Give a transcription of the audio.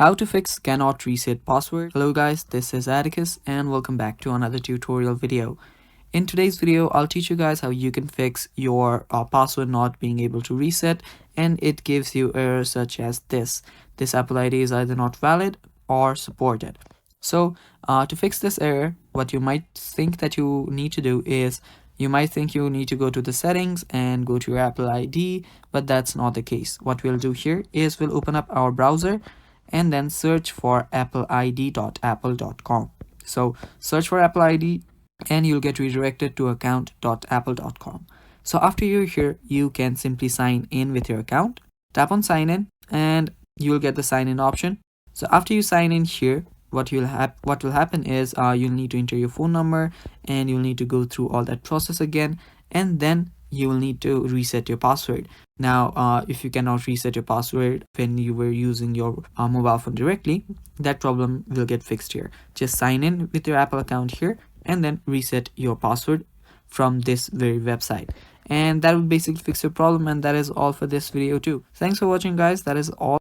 How to fix cannot reset password. Hello guys, this is Atticus and welcome back to another tutorial video. In today's video, I'll teach you guys how you can fix your password not being able to reset, and it gives you errors such as this. This Apple ID is either not valid or supported. So to fix this error, what you might think that you need to do is you might think you need to go to the settings and go to your Apple ID, but that's not the case. What we'll do here is we'll open up our browser and then search for appleid.apple.com. So search for Apple ID and you'll get redirected to account.apple.com. So after you're here, you can simply sign in with your account. Tap on sign in and you'll get the sign in option. So after you sign in here, what will happen is you'll need to enter your phone number and you'll need to go through all that process again, and then you will need to reset your password. Now if you cannot reset your password when you were using your mobile phone directly, that problem will get fixed here. Just sign in with your Apple account here and then reset your password from this very website, and that will basically fix your problem. And that is all for this video too. Thanks for watching guys. That is all.